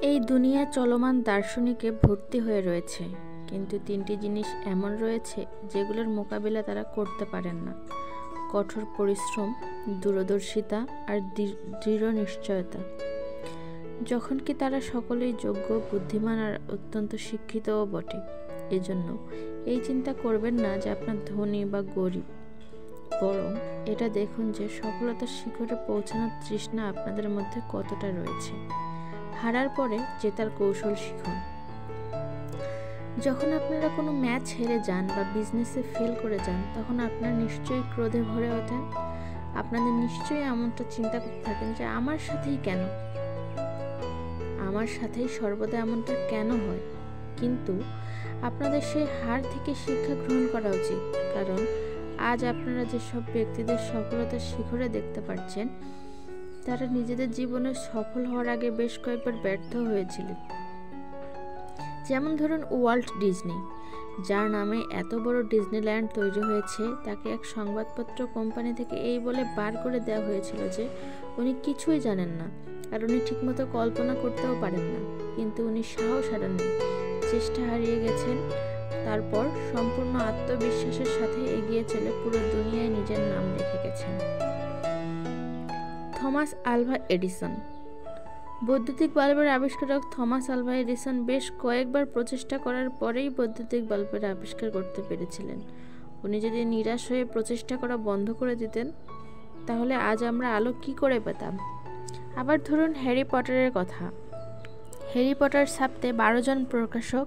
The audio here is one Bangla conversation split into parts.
এই দুনিয়া চলমান দার্শনিকে ভর্তি হয়ে রয়েছে, কিন্তু তিনটি জিনিস এমন রয়েছে যেগুলোর মোকাবিলা তারা করতে পারেন না: কঠোর পরিশ্রম, দূরদর্শিতা আর দৃঢ় নিশ্চয়তা। যখন কি তারা সকলেই যোগ্য, বুদ্ধিমান আর অত্যন্ত শিক্ষিতও বটে। এজন্য এই চিন্তা করবেন না যে আপনার ধনী বা গরিব, বরং এটা দেখুন যে সফলতার শিখরে পৌঁছানোর তৃষ্ণা আপনাদের মধ্যে কতটা রয়েছে। হারার পরে জেতার কৌশল শিখুন। যখন আপনারা কোনো ম্যাচ হেরে যান বা বিজনেসে ফেল করে যান, তখন আপনারা নিশ্চয়ই ক্রোধে ভরে ওঠেন। আপনাদের নিশ্চয়ই এমনটা চিন্তা করতে থাকেন যে আমার সাথেই কেন, আমার সাথেই সর্বদা এমনটা কেন হয়। কিন্তু আপনাদের সেই হার থেকে শিক্ষা গ্রহণ করা উচিত, কারণ আজ আপনারা যেসব ব্যক্তিদের সফলতার শিখরে দেখতে পাচ্ছেন, তারা নিজেদের জীবনে সফল হওয়ার আগে বেশ কয়েকবার ব্যর্থ হয়েছিলেন। যেমন ধরুন ওয়াল্ট ডিজনি, যার নামে এত বড় ডিজনিল্যান্ড তৈরি হয়েছে, তাকে এক সংবাদপত্র কোম্পানি থেকে এই বলে বার করে দেওয়া হয়েছিল যে উনি কিছুই জানেন না, আর উনি ঠিকমতো কল্পনা করতেও পারেন না। কিন্তু উনি সাহস হারাননি, চেষ্টা হারিয়ে গেছেন। তারপর সম্পূর্ণ আত্মবিশ্বাসের সাথে এগিয়ে চলে পুরো দুনিয়ায় নিজের নাম রেখে গেছেন। Thomas Alva Edison. বৈদ্যুতিক বাল্বের আবিষ্কারক থমাস আলভা এডিসন বেশ কয়েকবার প্রচেষ্টা করার পরেই বৈদ্যুতিক বাল্বের আবিষ্কার করতে পেরেছিলেন। উনি যদি নিরাশ হয়ে প্রচেষ্টা করা বন্ধ করে দিতেন, তাহলে আজ আমরা আলো কি করে পেতাম? আবার ধরুন হ্যারি পটারের কথা। হ্যারি পটার ছাপতে 12 জন প্রকাশক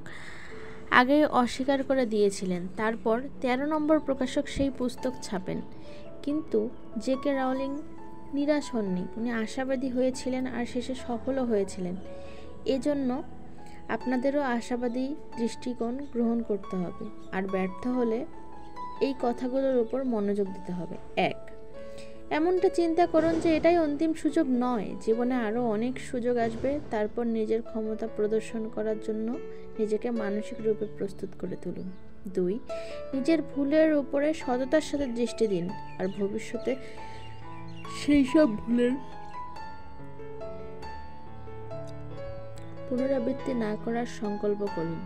আগে অস্বীকার করে দিয়েছিলেন। তারপর 13 নম্বর প্রকাশক সেই পুস্তক ছাপেন। কিন্তু জে.কে. রাউলিং নিরাশ হননি, উনি আশাবাদী হয়েছিলেন আর শেষে সফলও হয়েছিলেন। এজন্য আপনাদেরও আশাবাদী দৃষ্টিকোণ গ্রহণ করতে হবে, আর ব্যর্থ হলে এই কথাগুলোর উপর মনোযোগ দিতে হবে। 1. এমনটা চিন্তা করুন যে এটাই অন্তিম সুযোগ নয়, জীবনে আরও অনেক সুযোগ আসবে। তারপর নিজের ক্ষমতা প্রদর্শন করার জন্য নিজেকে মানসিক রূপে প্রস্তুত করে তুলুন। 2. নিজের ভুলের উপরে সততার সাথে দৃষ্টি দিন, আর ভবিষ্যতে সেই সব ভুলের পুনরাবৃত্তি না করার সংকল্প করুন।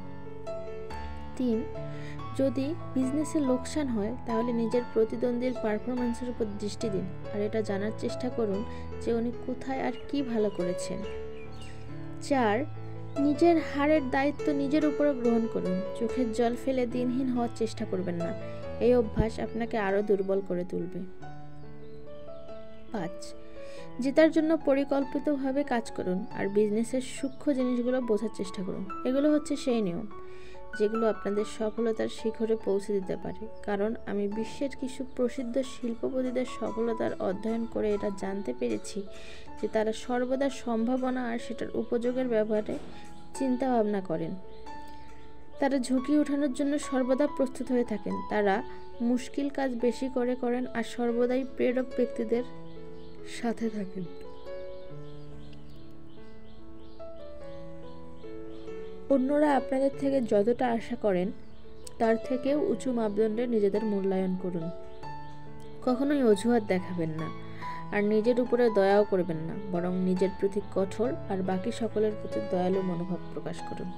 3. যদি বিজনেসে লোকসান হয়, তাহলে নিজের প্রতিদ্বন্দ্বীর পারফরম্যান্সের উপর দৃষ্টি দিন, আর এটা জানার চেষ্টা করুন যে উনি কোথায় আর কি ভালো করেছেন। 4. নিজের হারের দায়িত্ব নিজের উপরে গ্রহণ করুন। চোখের জল ফেলে দিনহীন হওয়ার চেষ্টা করবেন না, এই অভ্যাস আপনাকে আরও দুর্বল করে তুলবে। 5. জেতার জন্য পরিকল্পিতভাবে কাজ করুন, আর বিজনেসের সূক্ষ্ম জিনিসগুলো বোঝার চেষ্টা করুন। এগুলো হচ্ছে সেই নিয়ম যেগুলো আপনাদের সফলতার শিখরে পৌঁছে দিতে পারে। কারণ আমি বিশ্বের কিছু প্রসিদ্ধ শিল্পপতিদের সফলতার অধ্যয়ন করে এটা জানতে পেরেছি যে তারা সর্বদা সম্ভাবনা আর সেটার উপযোগের ব্যাপারে চিন্তা ভাবনা করেন। তারা ঝুঁকি ওঠানোর জন্য সর্বদা প্রস্তুত হয়ে থাকেন। তারা মুশকিল কাজ বেশি করেন আর সর্বদাই প্রেরক ব্যক্তিদের সাথে থাকেন। অন্যরা আপনাদের থেকে যতটা আশা করেন, তার থেকেও উঁচু মাপদণ্ডে নিজেদের মূল্যায়ন করুন। কখনোই অজুহাত দেখাবেন না, আর নিজের উপরে দয়াও করবেন না, বরং নিজের প্রতি কঠোর আর বাকি সকলের প্রতি দয়ালু মনোভাব প্রকাশ করুন।